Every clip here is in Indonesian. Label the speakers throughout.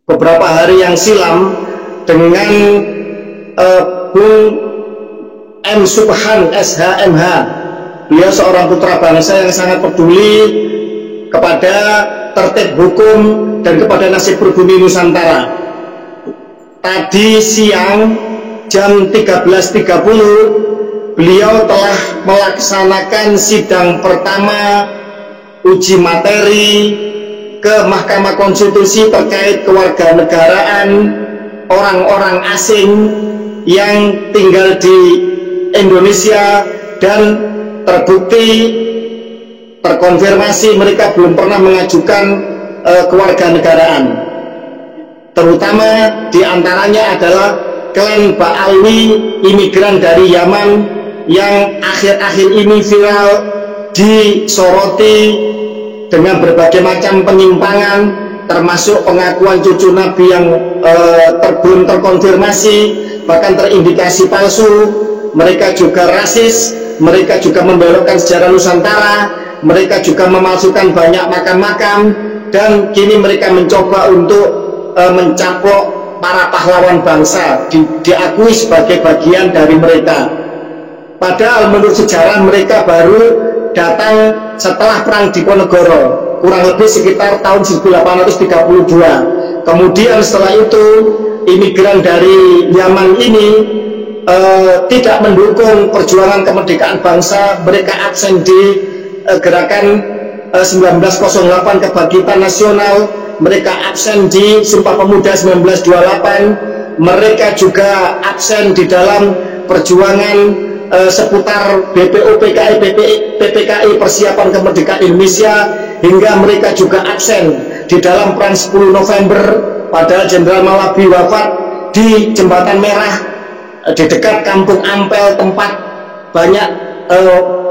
Speaker 1: beberapa hari yang silam dengan Bung M. Subhan SHMH. Beliau seorang putra bangsa yang sangat peduli kepada tertib hukum dan kepada nasib pribumi Nusantara. Tadi siang jam 13.30 beliau telah melaksanakan sidang pertama uji materi ke Mahkamah Konstitusi terkait kewarganegaraan orang-orang asing yang tinggal di Indonesia dan terbukti terkonfirmasi mereka belum pernah mengajukan kewarganegaraan. Terutama diantaranya adalah klan Ba'alwi, imigran dari Yaman yang akhir-akhir ini viral disoroti dengan berbagai macam penyimpangan, termasuk pengakuan cucu Nabi yang belum terkonfirmasi, bahkan terindikasi palsu. Mereka juga rasis, mereka juga membelokkan sejarah Nusantara, mereka juga memalsukan banyak makam-makam, dan kini mereka mencoba untuk mencaplok para pahlawan bangsa, diakui sebagai bagian dari mereka. Padahal menurut sejarah mereka baru datang setelah Perang Diponegoro, kurang lebih sekitar tahun 1832. Kemudian setelah itu imigran dari Yaman ini tidak mendukung perjuangan kemerdekaan bangsa. Mereka absen di gerakan 1908 kebangkitan nasional, mereka absen di Sumpah Pemuda 1928, mereka juga absen di dalam perjuangan seputar BPO PKI PPKI persiapan kemerdekaan Indonesia, hingga mereka juga absen di dalam perang 10 November, padahal Jenderal Malabi wafat di Jembatan Merah di dekat Kampung Ampel, tempat banyak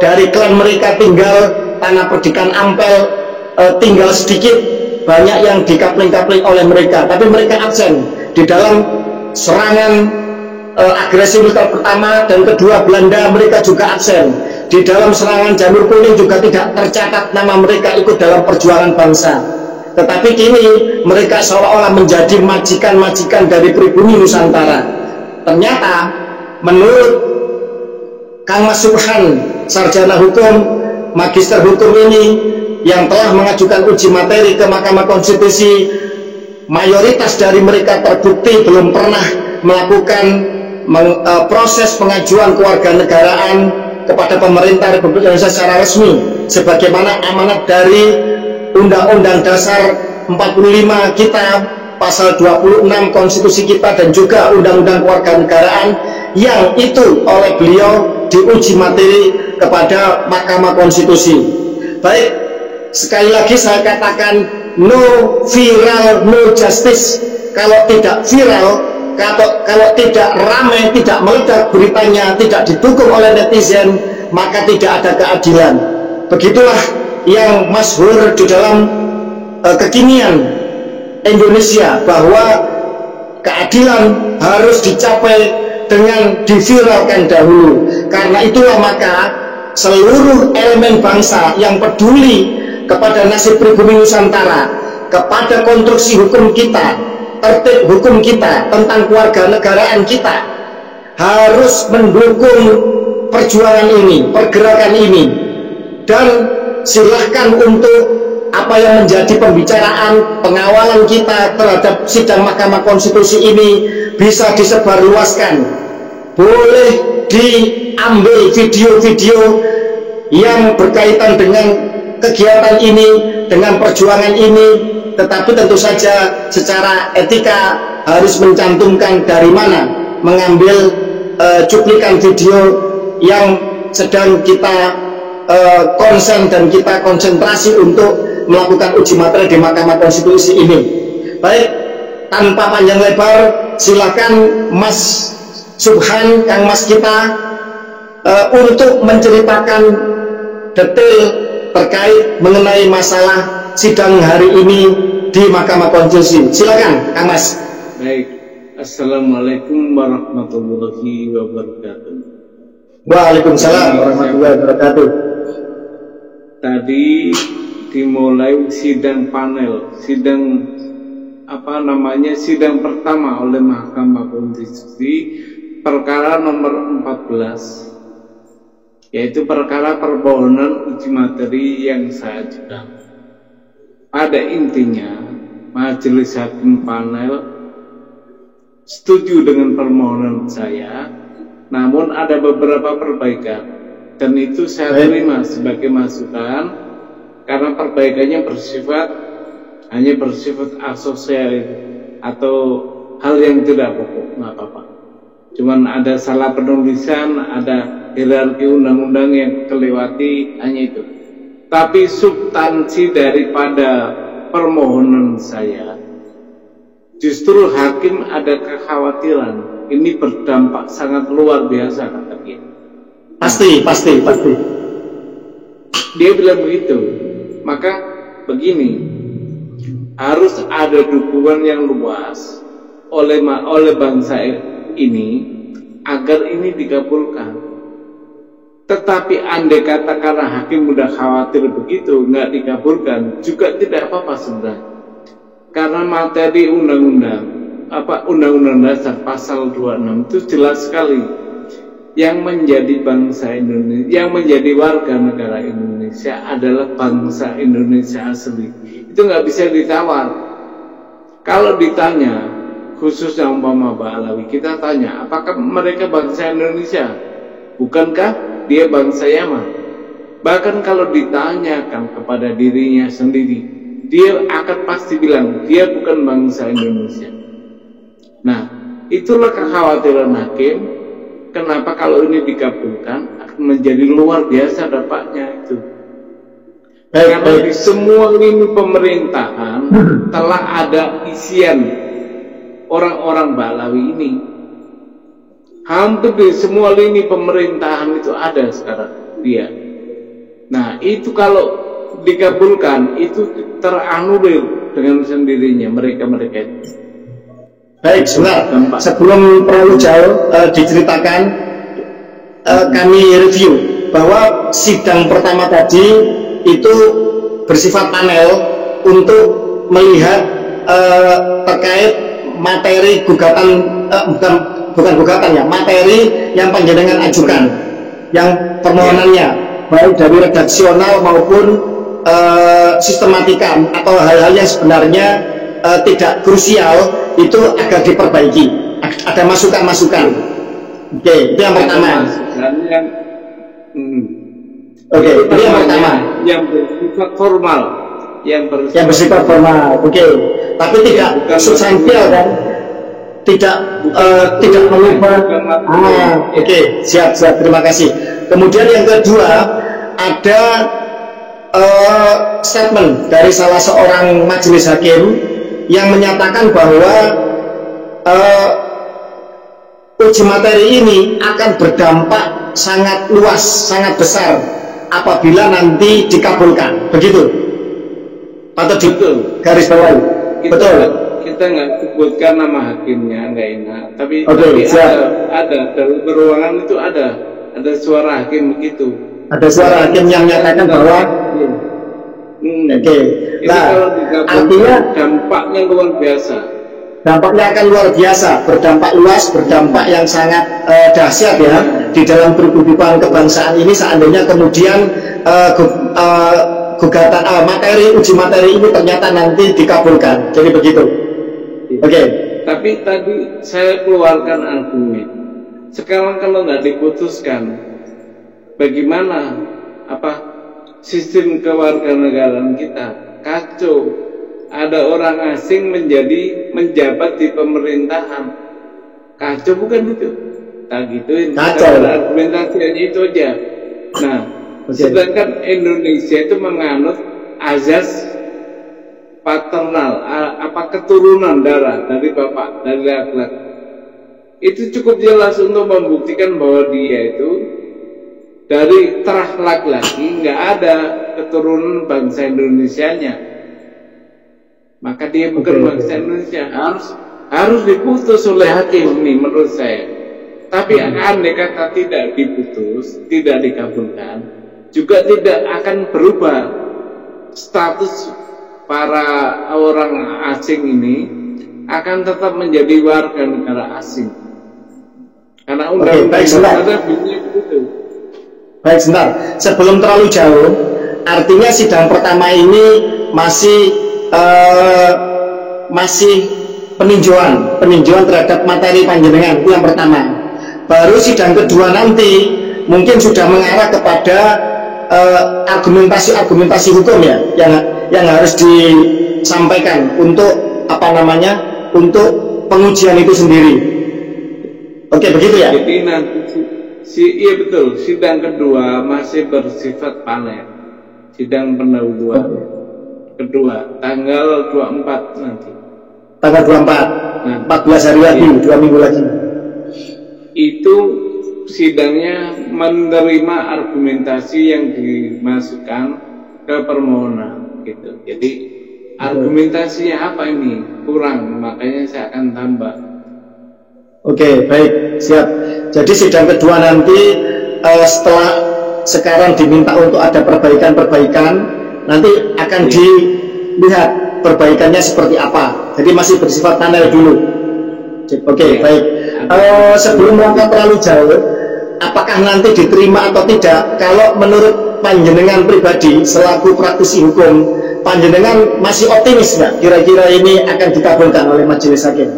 Speaker 1: dari klan mereka tinggal. Tanah Perdikan Ampel tinggal sedikit, banyak yang dikapling-kapling oleh mereka, tapi mereka absen di dalam serangan agresi militer pertama dan kedua Belanda. Mereka juga absen di dalam serangan Jamur Kuning, juga tidak tercatat nama mereka ikut dalam perjuangan bangsa. Tetapi kini mereka seolah-olah menjadi majikan-majikan dari pribumi Nusantara. Ternyata menurut Kang Mas Subhan, sarjana hukum, magister hukum ini, yang telah mengajukan uji materi ke Mahkamah Konstitusi, mayoritas dari mereka terbukti belum pernah melakukan proses pengajuan kewarganegaraan kepada pemerintah Republik Indonesia secara resmi, sebagaimana amanat dari Undang-Undang Dasar 45 kita, pasal 26 konstitusi kita, dan juga Undang-Undang Kewarganegaraan yang itu oleh beliau diuji materi kepada Mahkamah Konstitusi. Baik, sekali lagi saya katakan, no viral, no justice. Kalau tidak viral, kalau tidak ramai, tidak meledak beritanya, tidak didukung oleh netizen, maka tidak ada keadilan. Begitulah yang masyhur di dalam kekinian Indonesia, bahwa keadilan harus dicapai dengan diviralkan dahulu. Karena itulah maka seluruh elemen bangsa yang peduli kepada nasib pribumi Nusantara, kepada konstruksi hukum kita, tertib hukum kita, tentang kewarganegaraan kita, harus mendukung perjuangan ini, pergerakan ini. Dan silahkan untuk apa yang menjadi pembicaraan pengawalan kita terhadap sidang Mahkamah Konstitusi ini bisa disebarluaskan. Boleh diambil video-video yang berkaitan dengan kegiatan ini, dengan perjuangan ini, tetapi tentu saja secara etika harus mencantumkan dari mana mengambil cuplikan video yang sedang kita konsen dan kita konsentrasi untuk melakukan uji materi di Mahkamah Konstitusi ini. Baik, tanpa panjang lebar, silakan Mas Subhan, Kang Mas kita untuk menceritakan detail terkait mengenai masalah sidang hari ini di Mahkamah Konstitusi. Silakan, Kang Mas.
Speaker 2: Baik, Assalamualaikum warahmatullahi wabarakatuh.
Speaker 1: Waalaikumsalam warahmatullahi wabarakatuh.
Speaker 2: Tadi dimulai sidang panel, sidang sidang pertama oleh Mahkamah Konstitusi perkara nomor 14, yaitu perkara permohonan uji materi yang saya ajukan. Pada intinya, Majelis Hakim panel setuju dengan permohonan saya, namun ada beberapa perbaikan, dan itu saya terima sebagai masukan karena perbaikannya hanya bersifat asosial atau hal yang tidak pokok, nggak apa-apa. Cuman ada salah penulisan, ada hierarki undang-undang yang kelewati, hanya itu. Tapi substansi daripada permohonan saya, justru hakim ada kekhawatiran ini berdampak sangat luar biasa, kata dia.
Speaker 1: Pasti.
Speaker 2: Dia bilang begitu. Maka begini, harus ada dukungan yang luas oleh bangsa ini agar ini dikabulkan. Tetapi andai kata karena hakim mudah khawatir begitu nggak dikabulkan, juga tidak apa-apa sebenarnya. Karena materi Undang-Undang Dasar pasal 26 itu jelas sekali, yang menjadi bangsa Indonesia, yang menjadi warga negara Indonesia adalah bangsa Indonesia asli. Itu nggak bisa ditawar. Kalau ditanya, khususnya umpama Mbak Alawi, kita tanya, apakah mereka bangsa Indonesia? Bukankah dia bangsa Yaman? Bahkan kalau ditanyakan kepada dirinya sendiri, dia akan pasti bilang dia bukan bangsa Indonesia. Nah, itulah kekhawatiran hakim. Kenapa kalau ini dikabulkan akan menjadi luar biasa dampaknya itu. Karena di semua lini pemerintahan telah ada isian orang-orang Balawi ini. Hampir di semua lini pemerintahan itu ada sekarang dia. Nah, itu kalau dikabulkan itu teranulir dengan sendirinya mereka itu.
Speaker 1: Baik, sebentar. Sebelum terlalu jauh diceritakan, kami review bahwa sidang pertama tadi itu bersifat panel untuk melihat terkait materi gugatan, bukan gugatan ya, materi yang panjenengan ajukan, yang permohonannya, baik dari redaksional maupun sistematika atau hal-hal yang sebenarnya tidak krusial, itu agar diperbaiki. Ada masukan-masukan. Oke, itu yang pertama. Oke, itu yang pertama.
Speaker 2: Yang bersifat formal, yang
Speaker 1: bersifat formal. Oke, tapi tidak substansial kan? Tidak mengubah. Oke, siap. Terima kasih. Kemudian yang kedua, ada statement dari salah seorang majelis hakim yang menyatakan bahwa uji materi ini akan berdampak sangat luas, sangat besar apabila nanti dikabulkan. Begitu? Patut garis bawahi. Betul.
Speaker 2: Kita nggak sebutkan nama hakimnya, nggak enak. Tapi ada dalam beruangan itu ada suara hakim begitu.
Speaker 1: Ada suara hakim yang menyatakan bahwa nah, artinya
Speaker 2: dampaknya luar biasa.
Speaker 1: Dampaknya akan luar biasa, berdampak luas, berdampak yang sangat dahsyat ya di dalam kehidupan kebangsaan ini. Seandainya kemudian gugatan uji materi ini ternyata nanti dikabulkan. Jadi begitu. Oke.
Speaker 2: Tapi tadi saya keluarkan argumen. Sekarang kalau nggak diputuskan, bagaimana sistem kewarganegaraan kita? Kacau. Ada orang asing menjabat di pemerintahan. Kacau bukan itu? Tak gituin.
Speaker 1: Kacau.
Speaker 2: Argumentasinya itu aja. Nah, sedangkan Indonesia itu menganut azas paternal, keturunan darah dari bapak, dari laki-laki. Itu cukup jelas untuk membuktikan bahwa dia itu dari terah laki-laki, nggak ada keturunan bangsa Indonesianya. Maka dia bukan bangsa Indonesia. Harus diputus oleh hakim ini menurut saya. Tapi andai kata tidak diputus, tidak dikabulkan, juga tidak akan berubah status para orang asing ini akan tetap menjadi warga negara asing. Karena
Speaker 1: undang-undang
Speaker 2: ada bunyinya begitu.
Speaker 1: Baik, sebentar. Sebelum terlalu jauh, artinya sidang pertama ini masih peninjauan terhadap materi panjenengan, itu yang pertama. Baru sidang kedua nanti mungkin sudah mengarah kepada argumentasi hukum ya, yang harus disampaikan untuk untuk pengujian itu sendiri. Oke, begitu ya?
Speaker 2: Jadi nanti iya betul, sidang kedua masih bersifat panel. Sidang pendahuluan kedua tanggal 24 nanti.
Speaker 1: Tanggal 24, 14 hari lagi, 2 minggu lagi.
Speaker 2: Itu sidangnya menerima argumentasi yang dimasukkan ke permohonan gitu. Jadi argumentasinya apa ini kurang, makanya saya akan tambah.
Speaker 1: Oke, baik, siap. Jadi sidang kedua nanti setelah sekarang diminta untuk ada perbaikan-perbaikan, nanti akan dilihat perbaikannya seperti apa. Jadi masih bersifat panel dulu. Oke, baik. Sebelum melangkah terlalu jauh, apakah nanti diterima atau tidak? Kalau menurut panjenengan pribadi selaku praktisi hukum, panjenengan masih optimis nggak kira-kira ini akan dikabulkan oleh majelis hakim?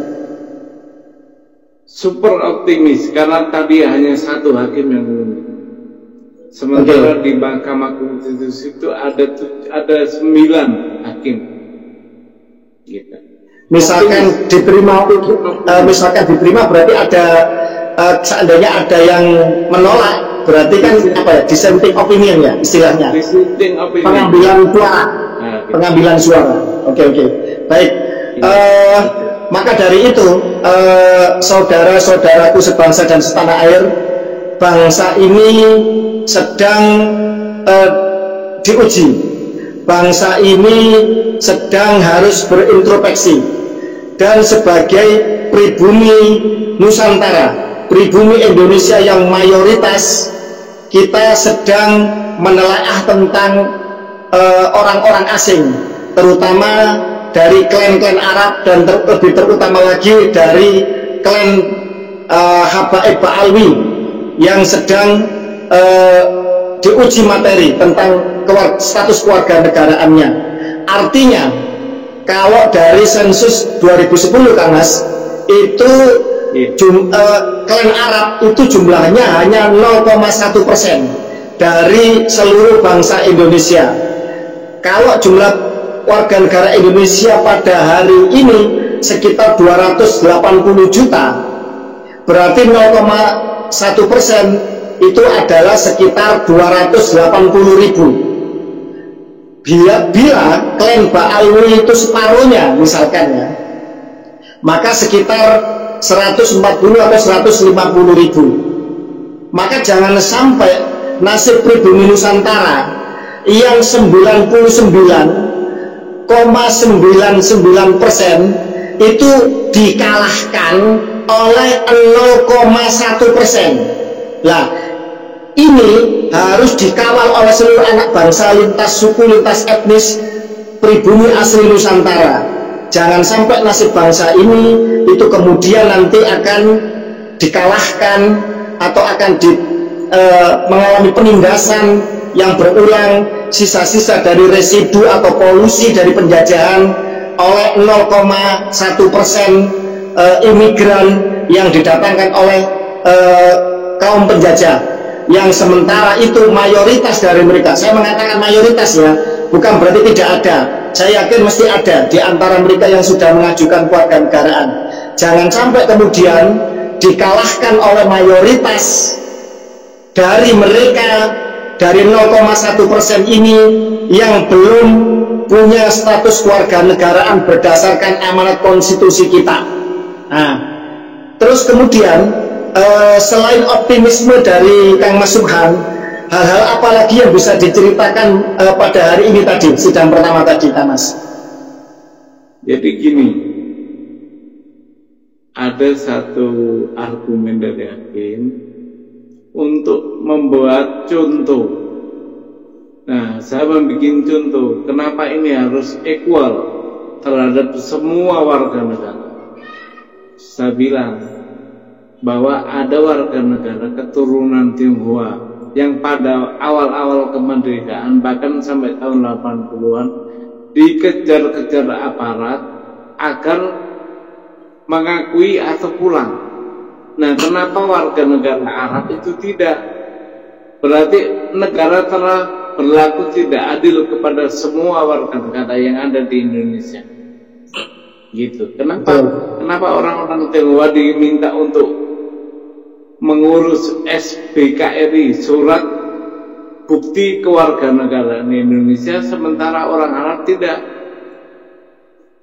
Speaker 2: Super optimis, karena tadi hanya satu hakim yang ngomong. Sementara di Mahkamah Konstitusi itu ada 9 hakim. Gitu.
Speaker 1: Misalkan diterima berarti ada seandainya ada yang menolak, berarti kan dissenting opinion ya istilahnya.
Speaker 2: Dissenting opinion.
Speaker 1: Pengambilan suara. Oke. Baik. Maka dari itu, saudara-saudaraku sebangsa dan setanah air, bangsa ini sedang diuji. Bangsa ini sedang harus berintrospeksi. Dan sebagai pribumi Nusantara, pribumi Indonesia yang mayoritas, kita sedang menelaah tentang orang-orang asing, terutama dari klan-klan Arab dan lebih terutama lagi dari klan Habaib Ba'alwi yang sedang diuji materi tentang status keluarga negaraannya. Artinya kalau dari sensus 2010 Kang Mas, itu klan Arab itu jumlahnya hanya 0,1% dari seluruh bangsa Indonesia. Kalau jumlah warga negara Indonesia pada hari ini sekitar 280 juta, berarti 0,1% itu adalah sekitar 280 ribu. Bila klan Ba'alwi itu separuhnya misalkan ya, maka sekitar 140 atau 150 ribu. Maka jangan sampai nasib pribumi Nusantara yang 99,99% itu dikalahkan oleh 0,1%. Lah, ini harus dikawal oleh seluruh anak bangsa lintas suku, lintas etnis pribumi asli Nusantara. Jangan sampai nasib bangsa ini itu kemudian nanti akan dikalahkan atau akan mengalami penindasan yang berulang, sisa-sisa dari residu atau polusi dari penjajahan oleh 0,1% imigran yang didatangkan oleh kaum penjajah, yang sementara itu mayoritas dari mereka, saya mengatakan mayoritas ya, bukan berarti tidak ada, saya yakin mesti ada di antara mereka yang sudah mengajukan kewarganegaraan. Jangan sampai kemudian dikalahkan oleh mayoritas dari mereka, dari 0,1% ini yang belum punya status kewarganegaraan berdasarkan amanat konstitusi kita. Nah, terus kemudian selain optimisme dari Kang Mas Subhan, hal-hal apa lagi yang bisa diceritakan pada hari ini tadi, sidang pertama tadi, Kang Mas?
Speaker 2: Jadi gini, ada satu argumen dari hakim untuk membuat contoh. Nah, saya membuat contoh, kenapa ini harus equal terhadap semua warga negara. saya bilang bahwa ada warga negara keturunan Tionghoa yang pada awal-awal kemerdekaan bahkan sampai tahun 80-an dikejar-kejar aparat agar mengakui atau pulang. Nah, kenapa warga negara Arab itu tidak? Berarti negara telah berlaku tidak adil kepada semua warga negara yang ada di Indonesia. Gitu. Kenapa orang-orang Tionghoa diminta untuk mengurus SBKRI, surat bukti kewarganegaraan Indonesia, sementara orang Arab tidak?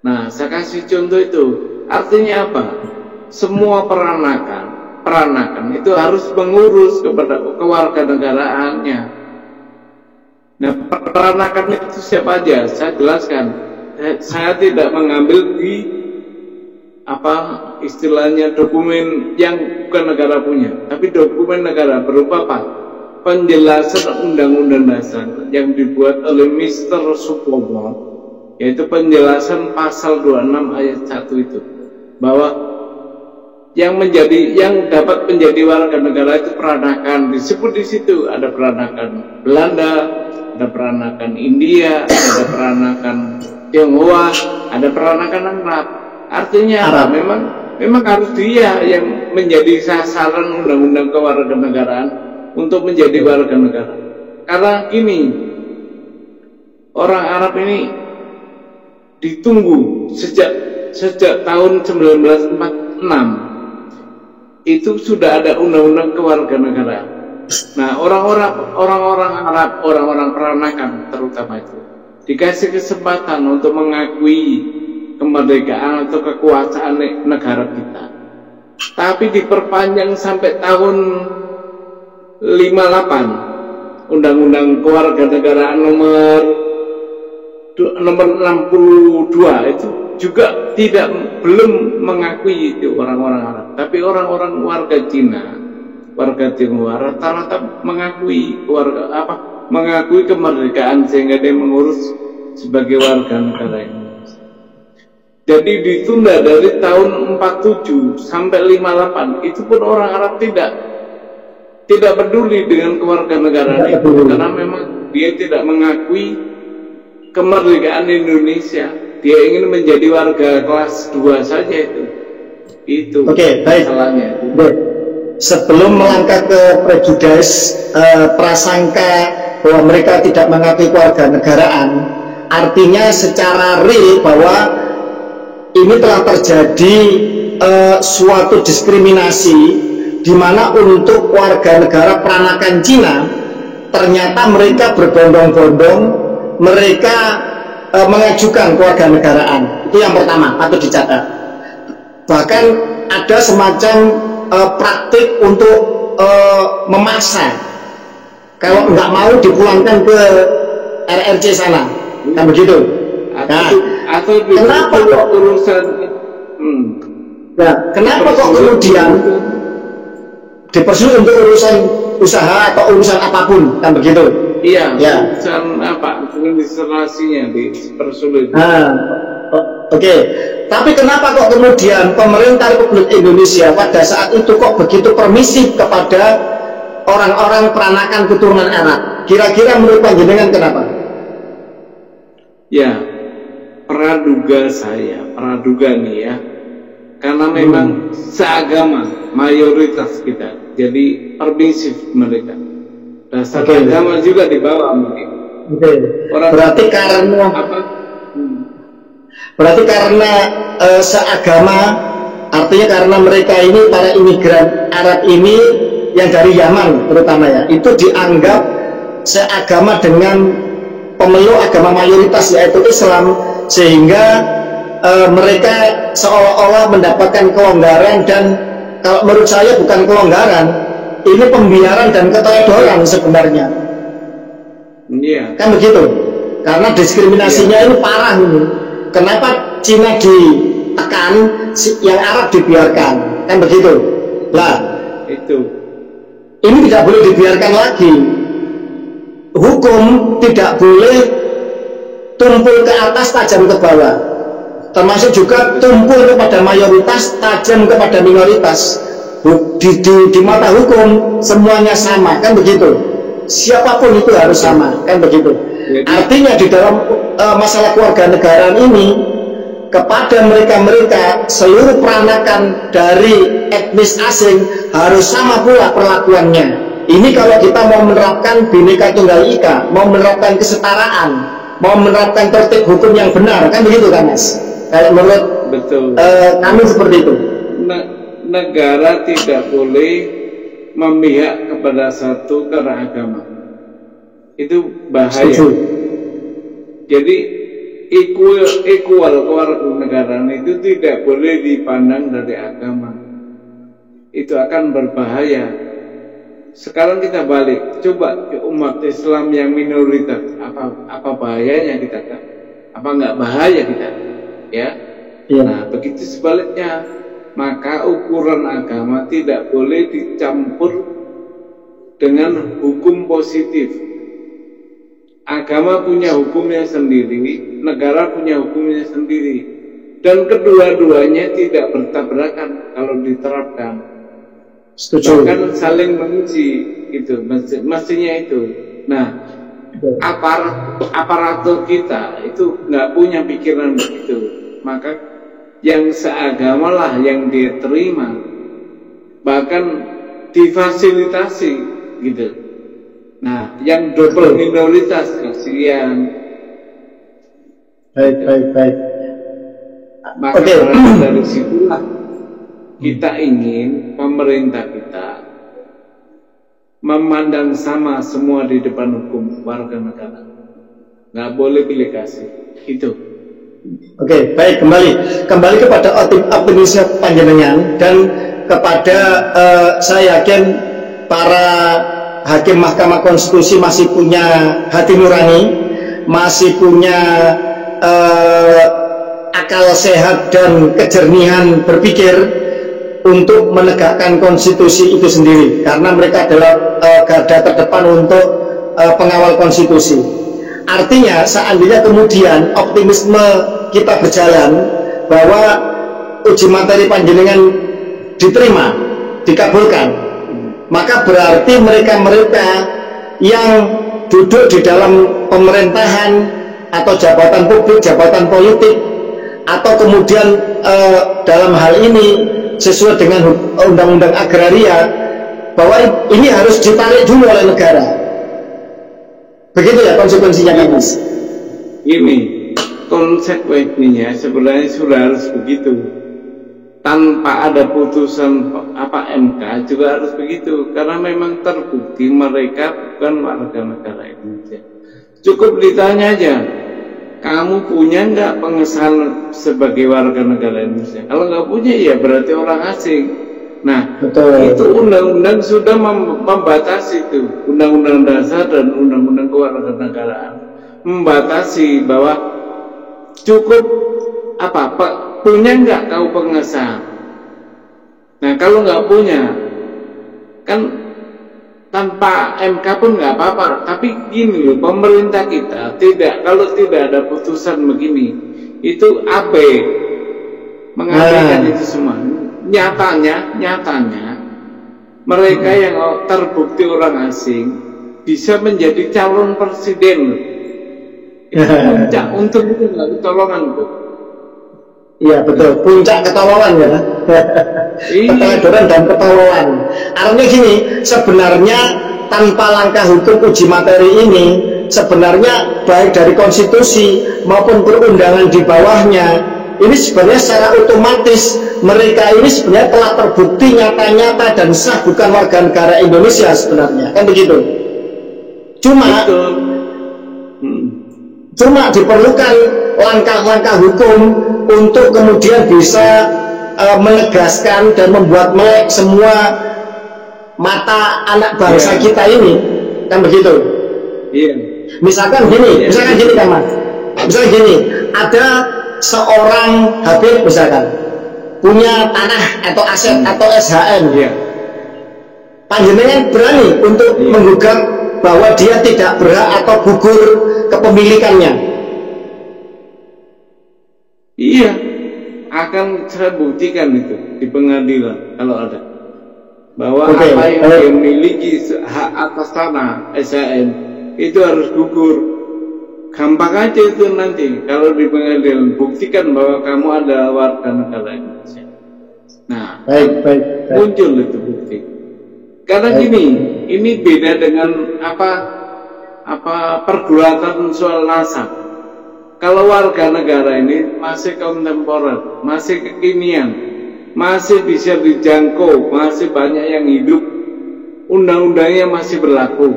Speaker 2: Nah, saya kasih contoh itu. Artinya apa? Semua peranakan itu harus mengurus kepada kewarganegaraannya. Nah, peranakan itu siapa aja? Saya jelaskan. Saya tidak mengambil di istilahnya dokumen yang bukan negara punya, tapi dokumen negara berupa apa? Penjelasan Undang-Undang Dasar yang dibuat oleh Mr. Supomo, yaitu penjelasan pasal 26 ayat 1 itu, bahwa yang dapat menjadi warga negara itu peranakan. Disebut di situ ada peranakan Belanda, ada peranakan India, ada peranakan Tionghoa, ada peranakan Arab. Artinya apa? Memang harus dia yang menjadi sasaran undang-undang kewarganegaraan untuk menjadi warga negara. Karena ini orang Arab ini ditunggu sejak tahun 1946 itu sudah ada undang-undang kewarganegaraan. Nah, orang-orang Arab, orang-orang peranakan terutama itu dikasih kesempatan untuk mengakui kemerdekaan atau kekuasaan negara kita. Tapi diperpanjang sampai tahun 58 Undang-Undang Kewarganegaraan nomor 62 itu juga belum mengakui itu orang-orang Arab. Tapi orang-orang warga Cina, warga Tionghoa rata-rata mengakui kemerdekaan sehingga dia mengurus sebagai warga negara Indonesia. Jadi ditunda dari tahun 47 sampai 58 itu pun orang Arab tidak peduli dengan kewarganegaraan itu, karena memang dia tidak mengakui kemerdekaan Indonesia. Dia ingin menjadi warga kelas 2 saja itu. Oke, baik. Masalahnya.
Speaker 1: Sebelum melangkah ke prejudice, prasangka bahwa mereka tidak mengakui kewarganegaraan, artinya secara real bahwa ini telah terjadi suatu diskriminasi di mana untuk warga negara peranakan Cina ternyata mereka berbondong-bondong mereka mengajukan kewarganegaraan. Itu yang pertama, patut dicatat. Bahkan ada semacam praktik untuk memaksa kalau nggak mau dipulangkan ke RRC sana, kan begitu.
Speaker 2: Atau
Speaker 1: kenapa kok
Speaker 2: urusan
Speaker 1: kenapa kok kemudian dipersulit untuk urusan usaha atau urusan apapun, kan begitu?
Speaker 2: Iya, urusan administrasinya dipersulit.
Speaker 1: Oke. Tapi kenapa kok kemudian pemerintah Republik Indonesia pada saat itu kok begitu permisif kepada orang-orang peranakan keturunan Arab? Kira-kira menurut panjenengan kenapa?
Speaker 2: Ya, praduga nih ya, karena memang seagama mayoritas kita, jadi permisif mereka. Dasar agama juga dibawa mungkin.
Speaker 1: Berarti karena seagama, artinya karena mereka ini para imigran Arab ini yang dari Yaman terutama ya, itu dianggap seagama dengan pemeluk agama mayoritas yaitu Islam, sehingga mereka seolah-olah mendapatkan kelonggaran, dan kalau menurut saya bukan kelonggaran, ini pembiaran dan keteledoran sebenarnya.
Speaker 2: Iya.
Speaker 1: Kan begitu? Karena diskriminasinya ini parah ini. Kenapa Cina ditekan, yang Arab dibiarkan? Kan begitu? Lah,
Speaker 2: itu.
Speaker 1: Ini tidak boleh dibiarkan lagi. Hukum tidak boleh tumpul ke atas tajam ke bawah. termasuk juga tumpul kepada mayoritas, tajam kepada minoritas. Di mata hukum semuanya sama, kan begitu. Siapapun itu harus sama, kan begitu. Artinya di dalam masalah kewarganegaraan ini, kepada mereka-mereka seluruh peranakan dari etnis asing harus sama pula perlakuannya. Ini kalau kita mau menerapkan Bhinneka Tunggal Ika, mau menerapkan kesetaraan, mau menerapkan tertib hukum yang benar, kan begitu kan Mas? Kalau menurut kami seperti itu.
Speaker 2: Negara tidak boleh memihak kepada satu karena agama. Itu bahaya.
Speaker 1: Setuju.
Speaker 2: Jadi equal kewarganegaraan itu tidak boleh dipandang dari agama. Itu akan berbahaya. Sekarang kita balik, coba ke umat Islam yang minoritas, apa bahayanya kita kan? Apa nggak bahaya kita? Ya.
Speaker 1: Iya.
Speaker 2: Nah, begitu sebaliknya, maka ukuran agama tidak boleh dicampur dengan hukum positif. Agama punya hukumnya sendiri, negara punya hukumnya sendiri, dan kedua-duanya tidak bertabrakan kalau diterapkan.
Speaker 1: Setuju.
Speaker 2: Bahkan saling menguji, itu mestinya itu. Nah, aparatur kita itu nggak punya pikiran begitu, maka yang seagama lah yang dia terima, bahkan difasilitasi gitu. Nah, yang double minoritas kasihan.
Speaker 1: Baik.
Speaker 2: Maka dari situlah kita ingin pemerintah kita memandang sama semua di depan hukum warga negara. Nggak boleh pilih kasih. Itu.
Speaker 1: Oke, baik, kembali kepada optimisme panjenengan dan kepada saya yakin para hakim Mahkamah Konstitusi masih punya hati nurani, masih punya akal sehat dan kejernihan berpikir untuk menegakkan konstitusi itu sendiri, karena mereka adalah garda terdepan untuk pengawal konstitusi. Artinya seandainya kemudian optimisme kita berjalan bahwa uji materi panjenengan diterima, dikabulkan, maka berarti mereka-mereka yang duduk di dalam pemerintahan atau jabatan publik, jabatan politik, atau kemudian dalam hal ini sesuai dengan undang-undang agraria, bahwa ini harus ditarik dulu oleh negara. Begitu ya konsekuensinya kan Mas?
Speaker 2: Ini konsekuensinya sebenarnya sudah harus begitu. Tanpa ada putusan MK juga harus begitu, karena memang terbukti mereka bukan warga negara Indonesia. Cukup ditanya aja, kamu punya nggak pengesahan sebagai warga negara Indonesia? Kalau nggak punya, ya berarti orang asing. Nah, betul. Itu undang-undang sudah membatasi itu, undang-undang dasar dan undang-undang kewarganegaraan membatasi bahwa cukup punya nggak kau pengesahan. Nah, kalau nggak punya, kan tanpa MK pun nggak apa-apa. Tapi gini loh, pemerintah kita kalau tidak ada putusan begini, itu mengabaikan itu semua. Nyatanya mereka yang terbukti orang asing bisa menjadi calon presiden. Itu puncak untuk itu nggak ketolongan tuh.
Speaker 1: Iya betul, puncak ketolongan ya. Keteledoran dan ketolongan. Artinya gini, sebenarnya tanpa langkah hukum uji materi ini, sebenarnya baik dari konstitusi maupun perundangan di bawahnya, ini sebenarnya secara otomatis mereka ini sebenarnya telah terbukti nyata-nyata dan sah bukan warga negara Indonesia sebenarnya, kan begitu. Cuma diperlukan langkah-langkah hukum untuk kemudian bisa menegaskan dan membuat melek semua mata anak bangsa kita ini, kan begitu. Misalkan gini kan Mas, misalkan gini, ada seorang Habib misalkan punya tanah atau aset atau SHM, panjenengan berani untuk menggugat bahwa dia tidak berhak atau gugur kepemilikannya?
Speaker 2: Iya, akan saya buktikan itu di pengadilan kalau ada, bahwa apa yang dia miliki hak atas tanah SHM itu harus gugur. Gampang aja itu nanti kalau di pengadilan, buktikan bahwa kamu adalah warga negara Indonesia. Nah,
Speaker 1: baik.
Speaker 2: muncul itu bukti. Karena gini, ini beda dengan apa pergulatan soal nasab. Kalau warga negara ini masih kontemporer, masih kekinian, masih bisa dijangkau, masih banyak yang hidup, undang-undangnya masih berlaku.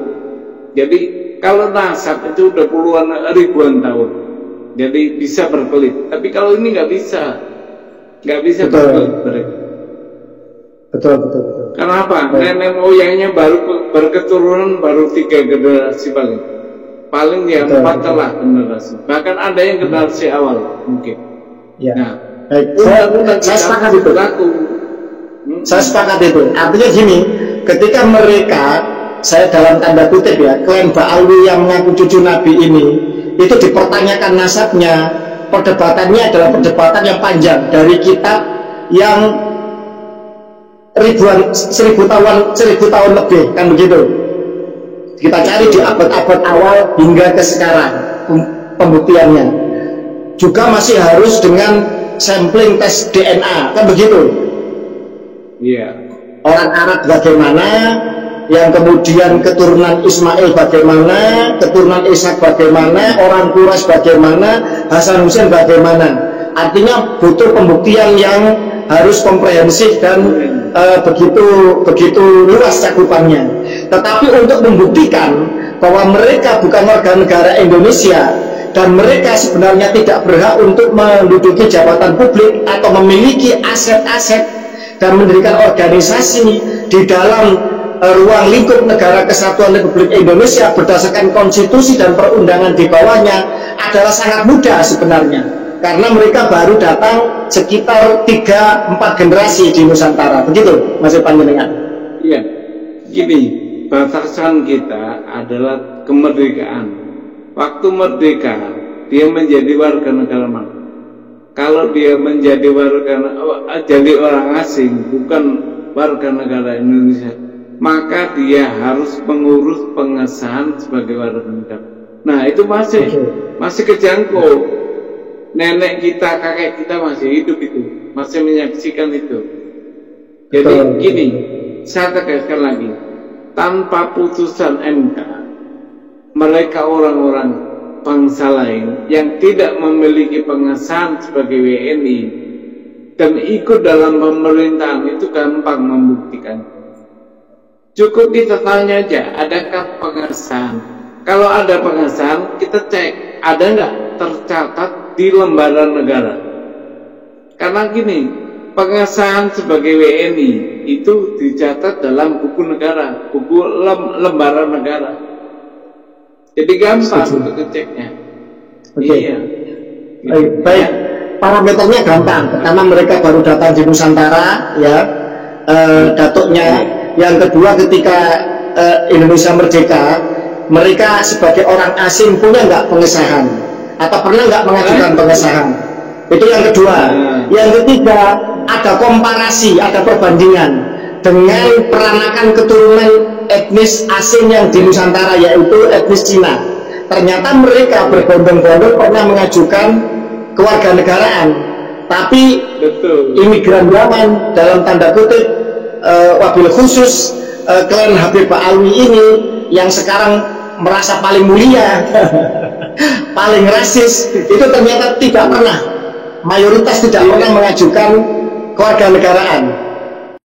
Speaker 2: Jadi kalau nasab itu udah puluhan ribuan tahun, jadi bisa berkelit. Tapi kalau ini nggak bisa berkelit mereka.
Speaker 1: Betul.
Speaker 2: Kenapa? Nenek moyangnya baru berketurunan baru 3 generasi paling ya 4 telah generasi. Bahkan ada yang generasi awal mungkin.
Speaker 1: Ya.
Speaker 2: Nah,
Speaker 1: saya sepakat itu. Saya sepakat itu. Artinya gini, ketika mereka, saya dalam tanda kutip ya, klan Ba'alwi yang mengaku cucu Nabi ini, itu dipertanyakan nasabnya, perdebatannya adalah perdebatan yang panjang dari kitab yang seribu tahun lebih, kan begitu. Kita cari di abad-abad awal hingga ke sekarang pembuktiannya. Juga masih harus dengan sampling tes DNA, kan begitu.
Speaker 2: Iya.
Speaker 1: Orang Arab bagaimana, yang kemudian keturunan Ismail bagaimana, keturunan Ishak bagaimana, orang Quraisy bagaimana, Hasan Hussein bagaimana. Artinya butuh pembuktian yang harus komprehensif dan begitu luas cakupannya. Tetapi untuk membuktikan bahwa mereka bukan warga negara Indonesia dan mereka sebenarnya tidak berhak untuk menduduki jabatan publik atau memiliki aset-aset dan mendirikan organisasi di dalam ruang lingkup Negara Kesatuan Republik Indonesia berdasarkan konstitusi dan perundangan di bawahnya adalah sangat mudah sebenarnya, karena mereka baru datang sekitar 3-4 generasi di Nusantara. Begitu Mas Panjenengan?
Speaker 2: Iya, gini, batasan kita adalah kemerdekaan. Waktu merdeka, dia menjadi warga negara mana? Kalau dia menjadi jadi orang asing, bukan warga negara Indonesia, maka dia harus mengurus pengesahan sebagai warga negara. Nah, itu masih kejangkau. Nenek kita, kakek kita masih hidup itu, masih menyaksikan itu. Jadi gini, saya tegaskan lagi, tanpa putusan MK, mereka orang-orang bangsa lain yang tidak memiliki pengesahan sebagai WNI dan ikut dalam pemerintahan itu gampang membuktikan. Cukup kita tanya aja, adakah pengesahan? Kalau ada pengesahan, kita cek, ada nggak tercatat di lembaran negara. Karena gini, pengesahan sebagai WNI itu dicatat dalam buku negara, buku lembaran negara. Jadi gampang untuk ngeceknya. Iya.
Speaker 1: Baik. Parameternya gampang. Pertama, mereka baru datang di Nusantara, ya, datuknya. Yang kedua, ketika Indonesia merdeka, mereka sebagai orang asing punya nggak pengesahan? Atau pernah nggak mengajukan pengesahan? Itu yang kedua. Yang ketiga, ada komparasi, ada perbandingan dengan peranakan keturunan etnis asing yang di Nusantara, yaitu etnis Cina. Ternyata mereka berbondong-bondong pernah mengajukan kewarganegaraan, tapi imigran Yaman dalam tanda kutip, wabil khusus klan Habib Ba'alwi ini yang sekarang merasa paling mulia, paling rasis, itu ternyata tidak pernah, mayoritas tidak pernah mengajukan kewarganegaraan.